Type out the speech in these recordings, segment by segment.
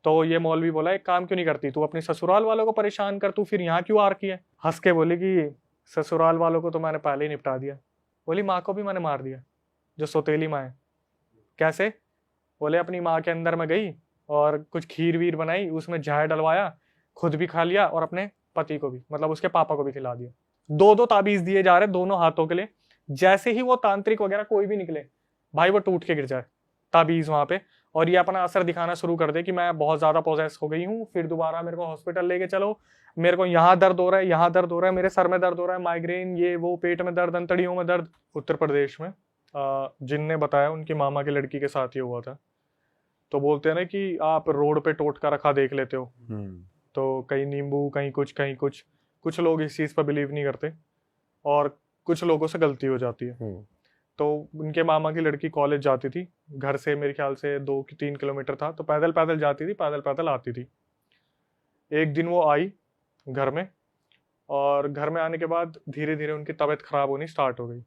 तो ये मौलवी बोला एक काम क्यों नहीं करती तू, अपने ससुराल वालों को परेशान कर, तू फिर यहाँ क्यों आ रखी है। हंस के बोली कि ससुराल वालों को तो मैंने पहले ही निपटा दिया। बोली माँ को भी मैंने मार दिया, जो सौतेली माँ है। कैसे? बोले अपनी माँ के अंदर में गई और कुछ खीर वीर बनाई, उसमें जहर डलवाया, खुद भी खा लिया और अपने पति को भी, मतलब उसके पापा को भी खिला दिया। दो दो ताबीज दिए जा रहे दोनों हाथों के लिए। जैसे ही वो तांत्रिक वगैरह कोई भी निकले भाई वो टूट के गिर जाए ताबीज वहां पे, और ये अपना असर दिखाना शुरू कर दे कि मैं बहुत ज्यादा पोजेस हो गई हूँ, फिर दोबारा मेरे को हॉस्पिटल लेके चलो, मेरे को यहाँ दर्द हो रहा है, यहाँ दर्द हो रहा है, मेरे सर में दर्द हो रहा है, माइग्रेन, ये वो, पेट में दर्द, अंतड़ियों में दर्द। उत्तर प्रदेश में जिनने बताया उनकी मामा की लड़की के साथ ही हुआ था। तो बोलते हैं ना कि आप रोड पे टोटका रखा देख लेते हो, तो कहीं नींबू कहीं कुछ कहीं कुछ, कुछ लोग इस चीज पर बिलीव नहीं करते और कुछ लोगों से गलती हो जाती है। तो उनके मामा की लड़की कॉलेज जाती थी, घर से मेरे ख्याल से 2-3 किलोमीटर था, तो पैदल पैदल जाती थी, पैदल पैदल आती थी। एक दिन वो आई घर में, और घर में आने के बाद धीरे धीरे उनकी तबीयत खराब होनी स्टार्ट हो गई।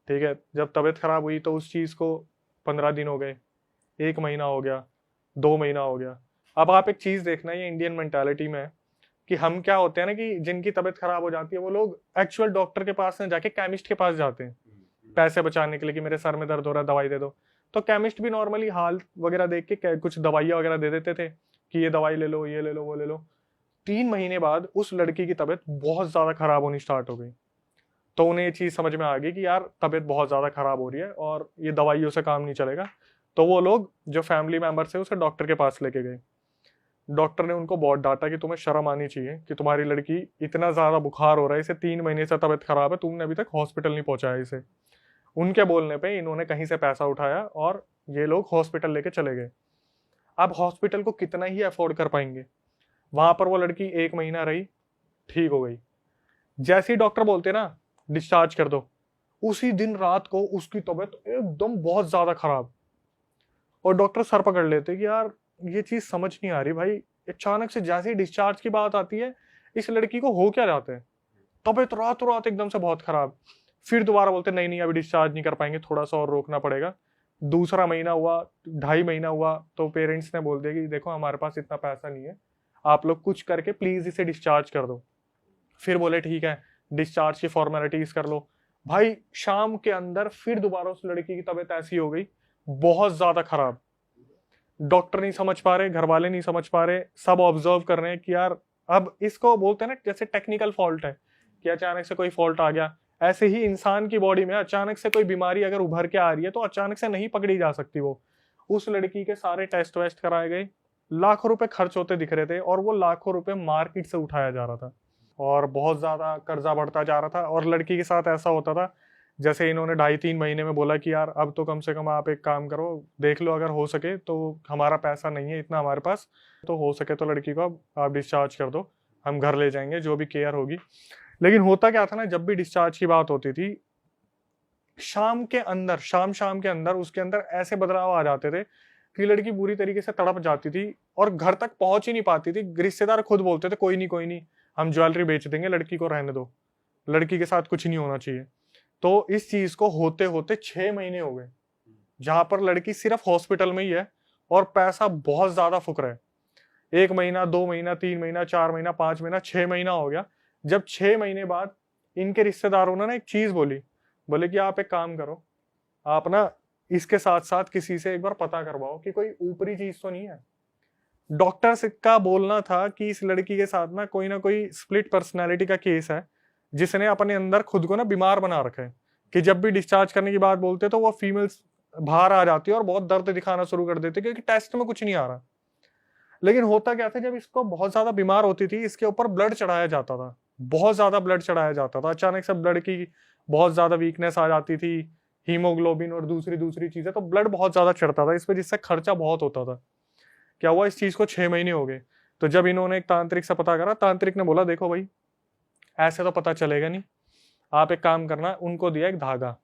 ठीक है, जब तबीयत खराब हुई तो उस चीज को 15 दिन हो गए, 1 महीना हो गया, 2 महीना हो गया। अब आप एक चीज देखना, ये इंडियन मेंटालिटी में है कि हम क्या होते हैं ना कि जिनकी तबीयत खराब हो जाती है वो लोग एक्चुअल डॉक्टर के पास न जाके केमिस्ट के पास जाते हैं पैसे बचाने के लिए, कि मेरे सर में दर्द हो रहा है दवाई दे दो। तो केमिस्ट भी नॉर्मली हाल वगैरह देख के कुछ दवाइयाँ वगैरह दे देते थे कि ये दवाई ले लो, ये ले लो, वो ले लो। 3 महीने बाद उस लड़की की तबीयत बहुत ज्यादा खराब होनी स्टार्ट हो गई। तो उन्हें ये चीज समझ में आ गई कि यार तबीयत बहुत ज्यादा खराब हो रही है और ये दवाइयों से काम नहीं चलेगा। तो वो लोग जो फैमिली मेंबर थे उसे डॉक्टर के पास लेके गए। डॉक्टर ने उनको बहुत डांटा कि तुम्हें शर्म आनी चाहिए कि तुम्हारी लड़की, इतना ज्यादा बुखार हो रहा है इसे, 3 महीने से तबीयत खराब है, तुमने अभी तक हॉस्पिटल नहीं पहुंचाया इसे। उनके बोलने पे इन्होंने कहीं से पैसा उठाया और ये लोग हॉस्पिटल लेके चले गए। अब हॉस्पिटल को कितना ही अफोर्ड कर पाएंगे। वहां पर वो लड़की 1 महीना रही, ठीक हो गई। जैसे ही डॉक्टर बोलते ना डिस्चार्ज कर दो, उसी दिन रात को उसकी तबीयत एकदम बहुत ज्यादा खराब, और डॉक्टर सर पकड़ लेते कि यार ये चीज समझ नहीं आ रही भाई, अचानक से जैसे ही डिस्चार्ज की बात आती है इस लड़की को हो क्या जाता है, तबीयत रातों रात एकदम से बहुत खराब। फिर दोबारा बोलते नहीं नहीं अभी डिस्चार्ज नहीं कर पाएंगे, थोड़ा सा और रोकना पड़ेगा। दूसरा महीना हुआ, 2.5 महीना हुआ, तो पेरेंट्स ने बोल दिया कि देखो हमारे पास इतना पैसा नहीं है, आप लोग कुछ करके प्लीज इसे डिस्चार्ज कर दो। फिर बोले ठीक है डिस्चार्ज की फॉर्मेलिटीज कर लो। भाई शाम के अंदर फिर दोबारा उस लड़की की तबीयत ऐसी हो गई बहुत ज्यादा खराब। डॉक्टर नहीं समझ पा रहे, घर वाले नहीं समझ पा रहे, सब ऑब्जर्व कर रहे हैं कि यार अब इसको बोलते हैं ना जैसे टेक्निकल फॉल्ट है कि अचानक से कोई फॉल्ट आ गया, ऐसे ही इंसान की बॉडी में अचानक से कोई बीमारी अगर उभर के आ रही है तो अचानक से नहीं पकड़ी जा सकती वो। उस लड़की के सारे टेस्ट वेस्ट कराए गए, लाखों रुपए खर्च होते दिख रहे थे, और वो लाखों रुपए मार्केट से उठाया जा रहा था और बहुत ज्यादा कर्जा बढ़ता जा रहा था। और लड़की के साथ ऐसा होता था जैसे इन्होंने 2.5-3 महीने में बोला कि यार अब तो कम से कम आप एक काम करो, देख लो अगर हो सके तो, हमारा पैसा नहीं है इतना हमारे पास, तो हो सके तो लड़की को अब आप डिस्चार्ज कर दो, हम घर ले जाएंगे जो भी केयर होगी। लेकिन होता क्या था ना, जब भी डिस्चार्ज की बात होती थी शाम के अंदर, शाम के अंदर उसके अंदर ऐसे बदलाव आ जाते थे कि लड़की पूरी तरीके से तड़प जाती थी और घर तक पहुंच ही नहीं पाती थी। रिश्तेदार खुद बोलते थे कोई नहीं कोई नहीं, हम ज्वेलरी बेच देंगे, लड़की को रहने दो, लड़की के साथ कुछ नहीं होना चाहिए। तो इस चीज को होते होते 6 महीने हो गए, जहां पर लड़की सिर्फ हॉस्पिटल में ही है और पैसा बहुत ज्यादा फुक रहा है। 1 महीना, 2 महीना, 3 महीना, 4 महीना, 5 महीना, 6 महीना हो गया। जब 6 महीने बाद इनके रिश्तेदारों ने ना एक चीज बोली, बोले कि आप एक काम करो, आप ना इसके साथ साथ किसी से एक बार पता करवाओ कि कोई ऊपरी चीज तो नहीं है। डॉक्टर का बोलना था कि इस लड़की के साथ ना कोई स्प्लिट पर्सनैलिटी का केस है, जिसने अपने अंदर खुद को ना बीमार बना रखा है कि जब भी डिस्चार्ज करने की बात बोलते तो वो फीमेल्स बाहर आ जाती है और बहुत दर्द दिखाना शुरू कर देते क्योंकि टेस्ट में कुछ नहीं आ रहा। लेकिन होता क्या था, जब इसको बहुत ज्यादा बीमार होती थी इसके ऊपर ब्लड चढ़ाया जाता था, बहुत ज्यादा ब्लड चढ़ाया जाता था, अचानक से ब्लड की बहुत ज्यादा वीकनेस आ जाती थी, हीमोग्लोबिन और दूसरी दूसरी चीजें, तो ब्लड बहुत ज्यादा चढ़ता था इस पे, जिससे खर्चा बहुत होता था। क्या हुआ, इस चीज को 6 महीने हो गए। तो जब इन्होंने एक तांत्रिक से पता करा, तांत्रिक ने बोला देखो भाई ऐसे तो पता चलेगा नहीं, आप एक काम करना, उनको दिया एक धागा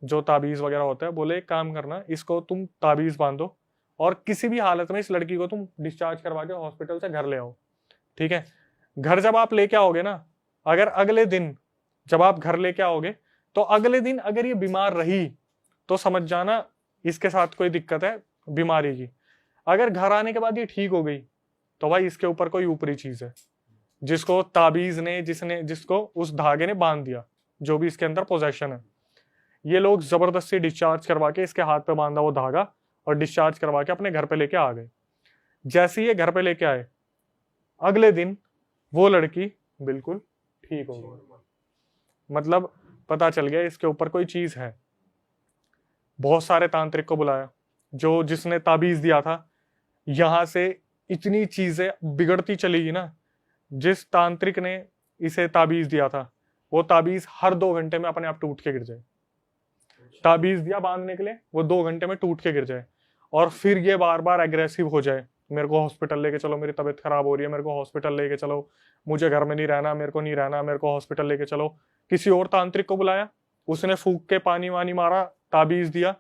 जो ताबीज वगैरह होता है, बोले एक काम करना इसको तुम ताबीज बांधो और किसी भी हालत में इस लड़की को तुम डिस्चार्ज करवा के हॉस्पिटल से घर ले आओ। ठीक है, घर जब आप लेके आओगे ना, अगर अगले दिन जब आप घर लेके आओगे तो अगले दिन अगर ये बीमार रही तो समझ जाना इसके साथ कोई दिक्कत है बीमारी की। अगर घर आने के बाद ये ठीक हो गई तो भाई इसके ऊपर कोई ऊपरी चीज है जिसको ताबीज ने जिसको उस धागे ने बांध दिया, जो भी इसके अंदर पोजेशन है। ये लोग जबरदस्ती डिस्चार्ज करवा के इसके हाथ पे बांधा वो धागा और डिस्चार्ज करवा के अपने घर पे लेके आ गए। जैसे ही ये घर पे लेके आए, अगले दिन वो लड़की बिल्कुल ठीक हो गई। मतलब पता चल गया इसके ऊपर कोई चीज है। बहुत सारे तांत्रिक को बुलाया, जो जिसने ताबीज दिया था। यहां से इतनी चीजें बिगड़ती चली गई ना। जिस तांत्रिक ने इसे ताबीज दिया था, वो ताबीज हर 2 घंटे में अपने आप टूट के गिर जाए। ताबीज दिया बांधने के लिए, वो 2 घंटे में टूट के गिर जाए। और फिर ये बार बार एग्रेसिव हो जाए, मेरे को हॉस्पिटल लेके चलो, मेरी तबीयत खराब हो रही है, मेरे को हॉस्पिटल लेके चलो, मुझे घर में नहीं रहना, मेरे को नहीं रहना, मेरे को हॉस्पिटल लेके चलो। किसी और तांत्रिक को बुलाया, उसने फूंक के पानी वानी मारा, ताबीज दिया,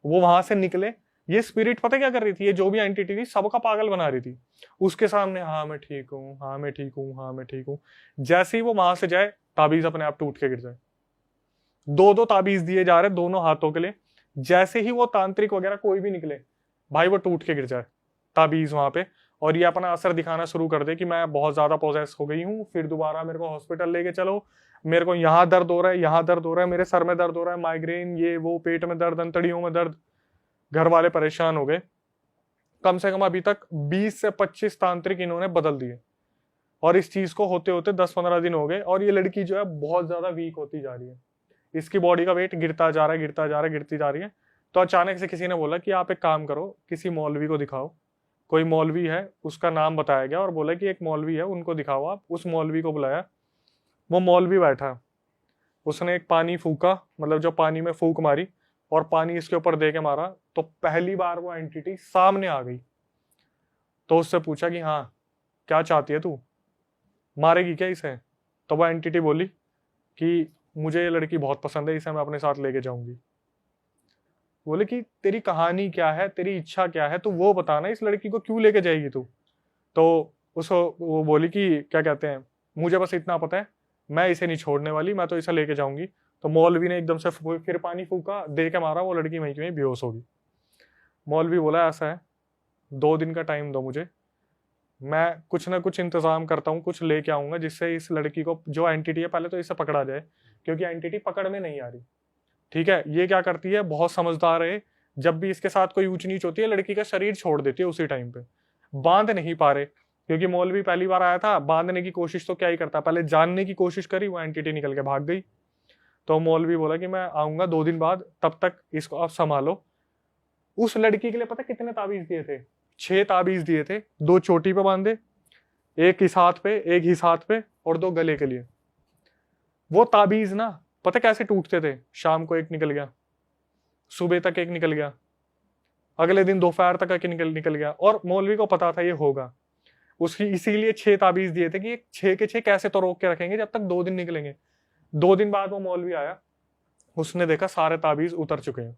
वो वहां से निकले। ये स्पिरिट पता क्या कर रही थी, ये जो भी एंटिटी थी सबका पागल बना रही थी। उसके सामने हाँ मैं ठीक हूँ, हाँ मैं ठीक हूँ, हाँ मैं ठीक हूँ। जैसे ही वो वहां से जाए, ताबीज अपने आप टूट के गिर जाए। 2-2 ताबीज दिए जा रहे दोनों हाथों के लिए। जैसे ही वो तांत्रिक वगैरह कोई भी निकले, भाई वो टूट के गिर जाए ताबीज वहां पे। और ये अपना असर दिखाना शुरू कर दे कि मैं बहुत ज्यादा पोजेस हो गई हूँ, फिर दोबारा मेरे को हॉस्पिटल लेके चलो, मेरे को यहाँ दर्द हो रहा है, यहाँ दर्द हो रहा है, मेरे सर में दर्द हो रहा है, माइग्रेन, ये वो, पेट में दर्द, अंतड़ियों में दर्द। घर वाले परेशान हो गए। कम से कम अभी तक 20 से 25 तांत्रिक इन्होंने बदल दिए। और इस चीज को होते होते 10-15 दिन हो गए और ये लड़की जो है बहुत ज्यादा वीक होती जा रही है। इसकी बॉडी का वेट गिरता जा रहा है, गिरता जा रहा है, गिरती जा रही है। तो अचानक से किसी ने बोला कि आप एक काम करो, किसी मौलवी को दिखाओ। कोई मौलवी है, उसका नाम बताया गया और बोला कि एक मौलवी है, उनको दिखाओ आप। उस मौलवी को बुलाया। वो मौलवी बैठा, उसने एक पानी फूका, मतलब जो पानी में फूक मारी और पानी इसके ऊपर दे के मारा, तो पहली बार वो एंटिटी सामने आ गई। तो उससे पूछा कि हाँ क्या चाहती है तू, मारेगी क्या इसे? तो वो एंटिटी बोली कि मुझे ये लड़की बहुत पसंद है, इसे मैं अपने साथ लेके जाऊंगी। बोले कि तेरी कहानी क्या है, तेरी इच्छा क्या है, तू वो बताना, इस लड़की को क्यों लेके जाएगी तू? तो उसको वो बोली कि क्या कहते हैं, मुझे बस इतना पता है, मैं इसे नहीं छोड़ने वाली, मैं तो इसे लेके जाऊंगी। तो मौलवी ने एकदम से फिर पानी फूका, दे के मारा, वो लड़की वहीं की वहीं बेहोश होगी। मौलवी बोला ऐसा है, 2 दिन का टाइम दो मुझे, मैं कुछ ना कुछ इंतजाम करता हूँ, कुछ लेके आऊंगा जिससे इस लड़की को, जो एंटिटी है, पहले तो इसे पकड़ा जाए, क्योंकि एंटिटी पकड़ में नहीं आ रही। ठीक है, ये क्या करती है, बहुत समझदार है। जब भी इसके साथ कोई ऊंच नीच होती है, लड़की का शरीर छोड़ देती है उसी टाइम पे। बांध नहीं पा रहे, क्योंकि मौलवी पहली बार आया था, बांधने की कोशिश तो क्या ही करता, पहले जानने की कोशिश करी, वो एंटिटी निकल के भाग गई। तो मौलवी बोला कि मैं आऊंगा 2 दिन बाद, तब तक इसको आप संभालो। उस लड़की के लिए पता कितने ताबीज दिए थे? 6 ताबीज दिए थे। 2 चोटी पे बांधे, एक इस हाथ पे, एक इस हाथ पे, और 2 गले के लिए। वो ताबीज ना पता कैसे टूटते थे? शाम को एक निकल गया, सुबह तक एक निकल गया, अगले दिन दोपहर तक एक निकल गया। और मौलवी को पता था ये होगा, उसकी इसीलिए 6 ताबीज दिए थे कि 6 के 6 कैसे तो रोक के रखेंगे जब तक 2 दिन निकलेंगे। 2 दिन बाद वो मौलवी आया, उसने देखा सारे ताबीज उतर चुके हैं।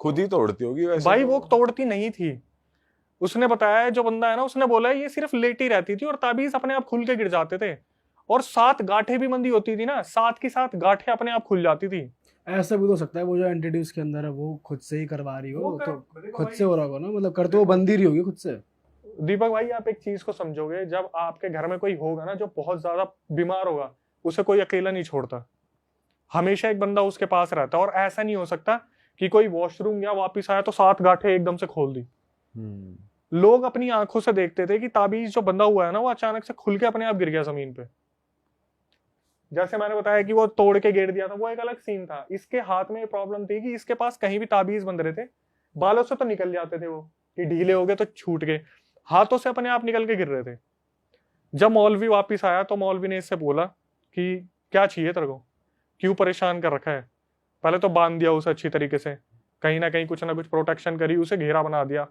खुद ही तोड़ती होगी वैसे। भाई वो तोड़ती नहीं थी, उसने बताया, जो बंदा है ना, उसने बोला ये सिर्फ लेटी रहती थी और ताबीज अपने आप खुल के गिर जाते थे। और 7 गांठें भी बंदी होती थी ना, 7 की 7 गांठें अपने आप खुल जाती थी। ऐसा भी तो हो सकता है वो जो एंटिटी उसके अंदर है वो खुद से ही करवा रही हो, तो देखो खुद भाई, से हो रहा होगा ना, मतलब कर तो वो बंदी रही होगी खुद से। दीपक भाई आप एक चीज को समझोगे, जब आपके घर में कोई होगा ना जो बहुत ज्यादा बीमार होगा, उसे कोई अकेला नहीं छोड़ता, हमेशा एक बंदा उसके पास रहता है। और ऐसा नहीं हो सकता कि कोई वॉशरूम गया वापिस आया तो 7 गांठें एकदम से खोल दी। लोग अपनी आंखों से देखते थे कि ताबीज जो बंधा हुआ है ना, वो अचानक से खुल के अपने आप गिर गया जमीन पे। जैसे मैंने बताया कि वो तोड़ के गिर दिया था, वो एक अलग सीन था। इसके हाथ में प्रॉब्लम थी कि इसके पास कहीं भी ताबीज बंध रहे थे, बालों से तो निकल जाते थे वो, कि ढीले हो गए तो छूट गए, हाथों से अपने आप निकल के गिर रहे थे। जब मौलवी वापिस आया तो मौलवी ने इससे बोला कि क्या चाहिए तेरे को, क्यों परेशान कर रखा है? पहले तो बांध दिया उसे अच्छी तरीके से, कहीं ना कहीं कुछ ना कुछ प्रोटेक्शन करी, उसे घेरा बना दिया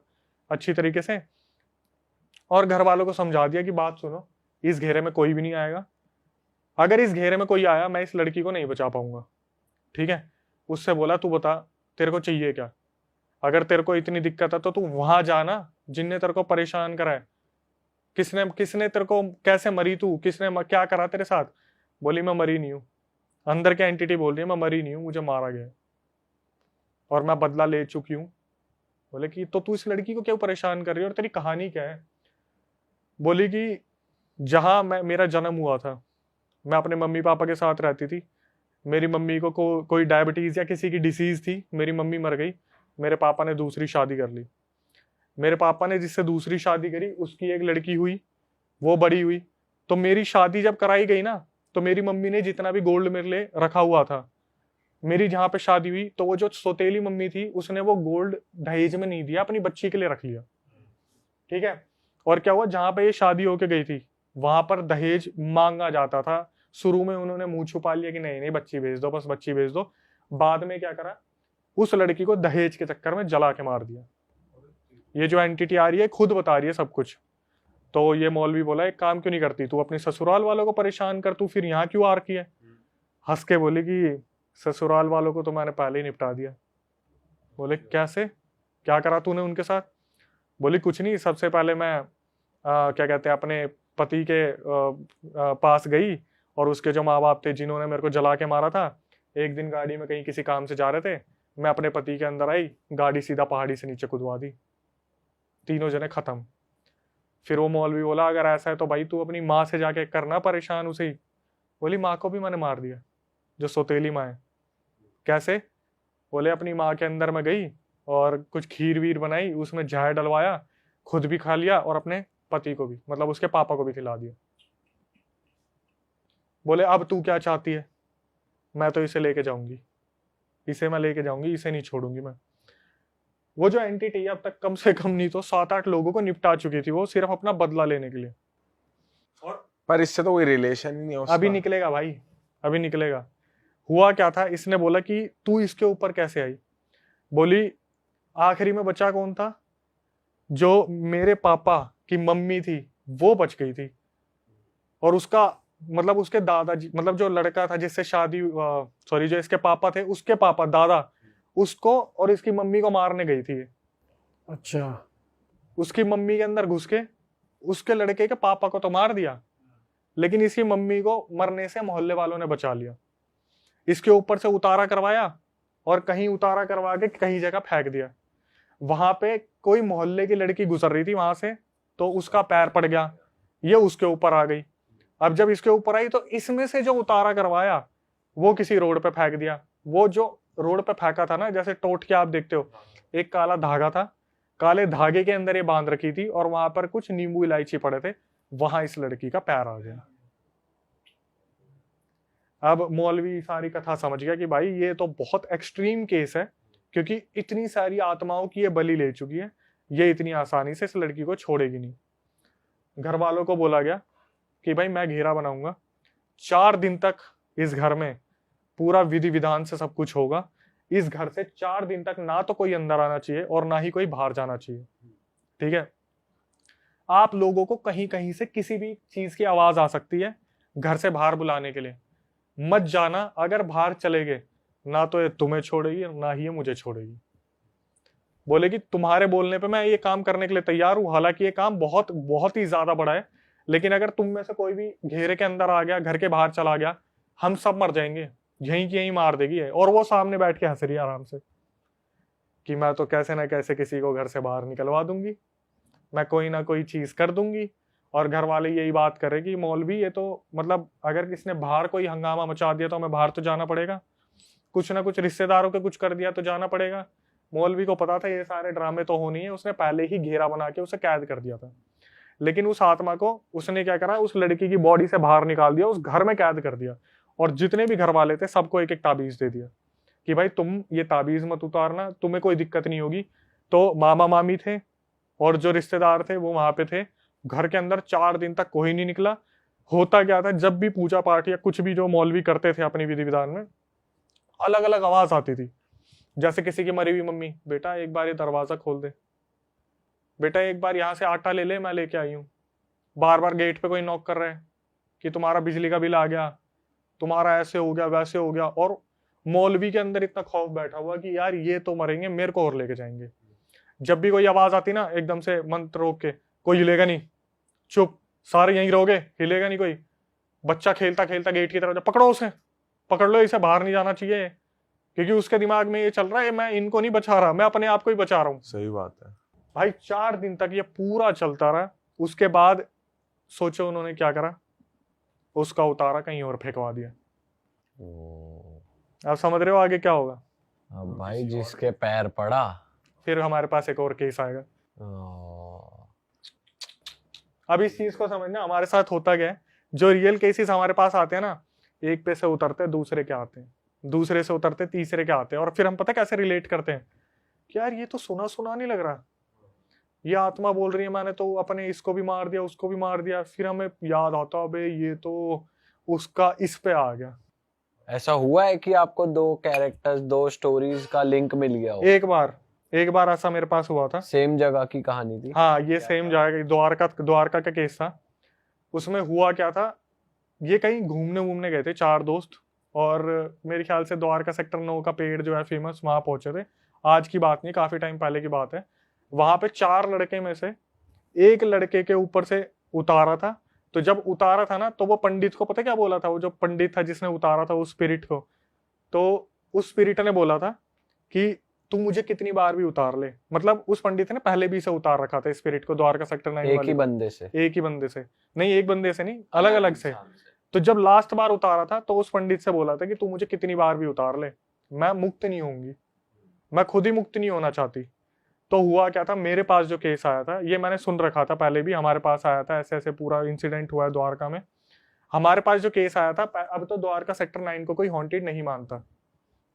अच्छी तरीके से, और घर वालों को समझा दिया कि बात सुनो, इस घेरे में कोई भी नहीं आएगा, अगर इस घेरे में कोई आया मैं इस लड़की को नहीं बचा पाऊंगा। ठीक है, उससे बोला तू बता तेरे को चाहिए क्या, अगर तेरे को इतनी दिक्कत है तो तू वहां जाना जिनने तेरे को परेशान करा है, किसने किसने तेरे को, कैसे मरी तू, किसने क्या करा तेरे साथ? बोली मैं मरी नहीं हूं, अंदर की एंटिटी बोल रही है मैं मरी नहीं हूं, मुझे मारा गया और मैं बदला ले चुकी हूँ। बोले कि तो तू इस लड़की को क्यों परेशान कर रही है और तेरी कहानी क्या है? बोली कि जहां मेरा जन्म हुआ था, मैं अपने मम्मी पापा के साथ रहती थी। मेरी मम्मी को कोई डायबिटीज या किसी की डिसीज थी, मेरी मम्मी मर गई, मेरे पापा ने दूसरी शादी कर ली। मेरे पापा ने जिससे दूसरी शादी करी उसकी एक लड़की हुई, वो बड़ी हुई। तो मेरी शादी जब कराई गई ना, तो मेरी मम्मी ने जितना भी गोल्ड मेरे लिए रखा हुआ था, मेरी जहां पे शादी हुई, तो वो जो सौतेली मम्मी थी उसने वो गोल्ड दहेज में नहीं दिया, अपनी बच्ची के लिए रख लिया। ठीक है। और क्या हुआ, जहां पे ये शादी होके गई थी वहां पर दहेज मांगा जाता था। शुरू में उन्होंने मुंह छुपा लिया कि नहीं नहीं बच्ची भेज दो, बस बच्ची भेज दो। बाद में क्या करा, उस लड़की को दहेज के चक्कर में जला के मार दिया। ये जो एंटिटी आ रही है खुद बता रही है सब कुछ। तो ये मौलवी बोला एक काम क्यों नहीं करती तू, अपने ससुराल वालों को परेशान कर, तू फिर यहाँ क्यों आ रखी है? हंस के बोली कि ससुराल वालों को तो मैंने पहले ही निपटा दिया। बोले कैसे, क्या करा तूने उनके साथ? बोली कुछ नहीं, सबसे पहले मैं क्या कहते हैं अपने पति के पास गई, और उसके जो माँ बाप थे जिन्होंने मेरे को जला के मारा था, एक दिन गाड़ी में कहीं किसी काम से जा रहे थे, मैं अपने पति के अंदर आई, गाड़ी सीधा पहाड़ी से नीचे कूदवा दी, तीनों जने खत्म। फिर वो मौलवी बोला अगर ऐसा है तो भाई तू अपनी माँ से जाके करना परेशान उसे ही। बोली माँ को भी मैंने मार दिया, जो सौतेली माँ है। कैसे? बोले अपनी माँ के अंदर मैं गई और कुछ खीर वीर बनाई, उसमें जहर डलवाया, खुद भी खा लिया और अपने पति को भी, मतलब उसके पापा को भी खिला दिया। बोले अब तू क्या चाहती है? मैं तो इसे लेके जाऊंगी, इसे मैं लेके जाऊंगी, इसे नहीं छोड़ूंगी मैं। वो जो एंटिटी अब तक कम से कम नहीं तो 7-8 लोगों को निपटा चुकी थी, वो सिर्फ अपना बदला लेने के लिए। और पर इससे तो कोई रिलेशन ही नहीं है उसका। अभी निकलेगा भाई, अभी निकलेगा। हुआ क्या था, इसने बोला कि तू इसके ऊपर कैसे आई? बोली आखिरी में बचा कौन था? जो मेरे पापा की मम्मी थी वो बच गई थी, और उसका मतलब उसके दादाजी, मतलब जो लड़का था जिससे शादी, सॉरी जो इसके पापा थे उसके पापा दादा, उसको और इसकी मम्मी को मारने गई थी ये। अच्छा। उसकी मम्मी के अंदर घुस के उसके लड़के के पापा को तो मार दिया, लेकिन इसकी मम्मी को मरने से मोहल्ले वालों ने बचा लिया। इसके ऊपर से उतारा करवाया, और कहीं उतारा करवा के कहीं जगह फेंक दिया। वहां पे कोई मोहल्ले की लड़की गुजर रही थी वहां से, तो उसका पैर पड़ गया, ये उसके ऊपर आ गई। अब जब इसके ऊपर आई तो इसमें से जो उतारा करवाया वो किसी रोड पे फेंक दिया। वो जो रोड पे फेंका था ना, जैसे टोट के आप देखते हो, एक काला धागा था, काले धागे के अंदर ये बांध रखी थी, और वहां पर कुछ नींबू इलायची पड़े थे, वहां इस लड़की का पैर आ गया। अब मौलवी सारी कथा समझ गया कि भाई ये तो बहुत एक्सट्रीम केस है, क्योंकि इतनी सारी आत्माओं की ये बलि ले चुकी है, ये इतनी आसानी से इस लड़की को छोड़ेगी नहीं। घर वालों को बोला गया कि भाई मैं घेरा बनाऊंगा, 4 दिन तक इस घर में पूरा विधि विधान से सब कुछ होगा। इस घर से 4 दिन तक ना तो कोई अंदर आना चाहिए और ना ही कोई बाहर जाना चाहिए। ठीक है। आप लोगों को कहीं कहीं से किसी भी चीज की आवाज आ सकती है घर से बाहर बुलाने के लिए, मत जाना। अगर बाहर चले गए ना तो ये तुम्हें छोड़ेगी ना ही ये मुझे छोड़ेगी। बोलेगी तुम्हारे बोलने पे मैं ये काम करने के लिए तैयार हूं, हालांकि ये काम बहुत बहुत ही ज्यादा बड़ा है, लेकिन अगर तुम में से कोई भी घेरे के अंदर आ गया, घर के बाहर चला गया, हम सब मर जाएंगे, यहीं की यहीं मार देगी है। और वो सामने बैठ के हंस रही है आराम से कि मैं तो कैसे ना कैसे किसी को घर से बाहर निकलवा दूंगी, मैं कोई ना कोई चीज कर दूंगी। और घर वाले यही बात कर रहे कि मौलवी ये तो मतलब अगर किसने बाहर कोई हंगामा मचा दिया तो हमें बाहर तो जाना पड़ेगा, कुछ ना कुछ रिश्तेदारों के कुछ कर दिया तो जाना पड़ेगा। मौलवी को पता था ये सारे ड्रामे तो होनी है, उसने पहले ही घेरा बना के उसे कैद कर दिया था। लेकिन उस आत्मा को उसने क्या करा, उस लड़की की बॉडी से बाहर निकाल दिया, उस घर में कैद कर दिया, और जितने भी घर वाले थे सबको एक एक ताबीज दे दिया कि भाई तुम ये ताबीज मत उतारना, तुम्हें कोई दिक्कत नहीं होगी। तो मामा मामी थे और जो रिश्तेदार थे वो वहां पे थे। घर के अंदर 4 दिन तक कोई नहीं निकला। होता क्या था, जब भी पूजा पाठ या कुछ भी जो मौलवी करते थे अपनी विधि विधान में, अलग अलग आवाज आती थी। जैसे किसी की मरी हुई मम्मी, बेटा एक बार ये दरवाजा खोल दे, बेटा एक बार यहाँ से आटा ले ले, मैं लेके आई हूँ। बार बार गेट पे कोई नॉक कर रहा है कि तुम्हारा बिजली का बिल आ गया, तुम्हारा ऐसे हो गया वैसे हो गया। और मौलवी के अंदर इतना खौफ बैठा हुआ कि यार ये तो मरेंगे, मेरे को और लेके जाएंगे। जब भी कोई आवाज आती ना, एकदम से मंत्र रोक के, कोई हिलेगा नहीं, चुप, सारे यहीं रहोगे, हिलेगा नहीं कोई। बच्चा खेलता खेलता गेट की तरफ, पकड़ो उसे, पकड़ लो इसे, बाहर नहीं जाना चाहिए, क्योंकि उसके दिमाग में ये चल रहा है मैं इनको नहीं बचा रहा, मैं अपने आप को ही बचा रहा हूँ। सही बात है। भाई 4 दिन तक ये पूरा चलता रहा। उसके बाद सोचो उन्होंने क्या करा, उसका उतारा कहीं और फेंकवा दिया। आप समझ रहे हो आगे क्या होगा? अब भाई जिसके पैर पड़ा। फिर हमारे पास एक और केस आएगा। ओ, अब इस चीज को समझना हमारे साथ होता क्या है। जो रियल केसेस हमारे पास आते हैं ना, एक पे से उतरते दूसरे के आते हैं, दूसरे से उतरते तीसरे के आते हैं, और फिर हम पता कैसे रिलेट करते हैं कि यार ये तो सुना सुना नहीं लग रहा, ये आत्मा बोल रही है मैंने तो अपने इसको भी मार दिया उसको भी मार दिया। फिर हमें याद आता अबे ये तो उसका इस पे आ गया। ऐसा हुआ है कि आपको 2 कैरेक्टर्स 2 स्टोरीज का लिंक मिल गया हो? एक बार ऐसा मेरे पास हुआ था। सेम जगह की कहानी थी? हाँ, ये सेम जगह द्वारका का केस था। उसमें हुआ क्या था, ये कहीं घूमने गए थे 4 दोस्त, और मेरे ख्याल से द्वारका सेक्टर 9 का पेड़ जो है फेमस, वहां पहुंचे थे। आज की बात नहीं, काफी टाइम पहले की बात है। वहां पे 4 लड़के में से एक लड़के के ऊपर से उतारा था। तो जब उतारा था ना, तो वो पंडित को पता क्या बोला था, वो जो पंडित था जिसने उतारा था उस स्पिरिट को, तो उस स्पिरिट ने बोला था कि तू मुझे कितनी बार भी उतार ले। मतलब उस पंडित ने पहले भी इसे उतार रखा था स्पिरिट को, द्वारका सेक्टर 9 एक ही बंदे से? एक ही बंदे से नहीं, एक बंदे से नहीं, अलग अलग से। तो जब लास्ट बार उतारा था तो उस पंडित से बोला था कि तू मुझे कितनी बार भी उतार ले, मैं मुक्त नहीं होंगी, मैं खुद ही मुक्त नहीं होना चाहती। तो हुआ क्या था, मेरे पास जो केस आया था, ये मैंने सुन रखा था पहले भी, हमारे पास आया था, ऐसे ऐसे पूरा इंसिडेंट हुआ है द्वारका में। हमारे पास जो केस आया था, अब तो द्वारका सेक्टर 9 को कोई हॉन्टेड नहीं मानता,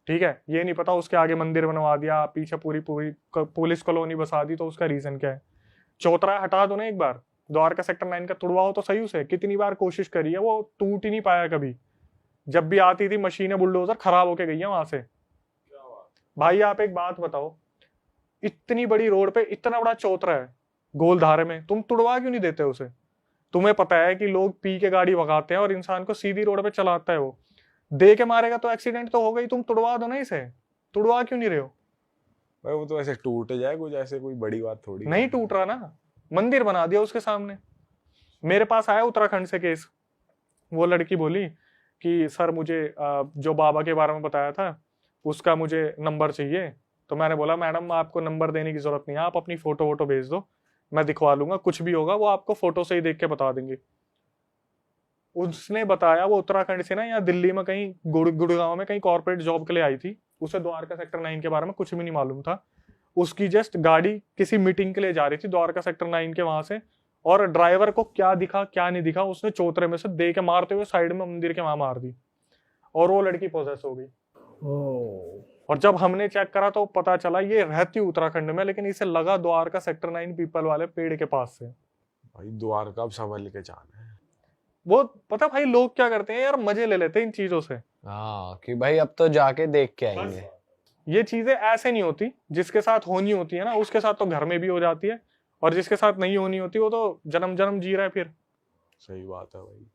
ठीक है। ये नहीं पता उसके आगे मंदिर बनवा दिया, पीछे पूरी पूरी पुलिस कॉलोनी बसा दी, तो उसका रीजन क्या है? चौतरा हटा दो ना एक बार, द्वारका सेक्टर 9 का तुड़वाओ तो सही उसे। कितनी बार कोशिश करी है, वो टूट ही नहीं पाया कभी। जब भी आती थी मशीनें बुलडोजर खराब होके गई है वहां से। भाई आप एक बात बताओ, इतनी बड़ी रोड पे इतना बड़ा चौतरा है गोलधारे में, तुम तुड़वा क्यों नहीं देते उसे? तुम्हें पता है कि लोग पी के गाड़ी भगाते हैं और इंसान को सीधी रोड पे चलाता है, वो दे के मारेगा तो एक्सीडेंट तो हो गई, तुम तुड़वा दो ना इसे। तुड़वा क्यों नहीं रहे हो? भाई वो तो ऐसे टूट जाए कुछ, ऐसे कोई बड़ी बात थोड़ी नहीं टूट रहा ना, मंदिर बना दिया उसके सामने। मेरे पास आया उत्तराखंड से केस। वो लड़की बोली कि सर मुझे जो बाबा के बारे में बताया था उसका मुझे नंबर चाहिए। तो मैंने बोला मैडम आपको नंबर देने की जरूरत नहीं है, आप अपनी फोटो वोटो भेज दो, मैं दिखवा लूंगा, कुछ भी होगा वो आपको फोटो से ही देख के बता देंगे। उसने बताया वो उत्तराखंड से ना, यहाँ दिल्ली में कहीं गुड़गांव में कहीं कॉर्पोरेट जॉब के लिए आई थी। उसे द्वारका सेक्टर 9 के बारे में कुछ भी नहीं मालूम था। उसकी जस्ट गाड़ी किसी मीटिंग के लिए जा रही थी द्वारका सेक्टर 9 के वहां से, और ड्राइवर को क्या दिखा क्या नहीं दिखा, उसने चौतरे में से दे के मारते हुए साइड में मंदिर के वहां मार दी, और वो लड़की पोजेस हो गई। और जब हमने चेक करा तो पता चला ये रहती उत्तराखंड में, लेकिन इसे लगा द्वारका सेक्टर 9 पीपल वाले पेड़ के पास से। भाई द्वारका अब संभल के जाना है। वो पता भाई लोग क्या करते हैं यार, मजे ले लेते हैं इन चीजों से। हाँ कि भाई अब तो जाके देख के आएंगे। ये चीजें ऐसे नहीं होती, जिसके साथ होनी होती है ना उसके साथ तो घर में भी हो जाती है, और जिसके साथ नहीं होनी होती वो तो जन्म जन्म जी रहा है फिर। सही बात है भाई।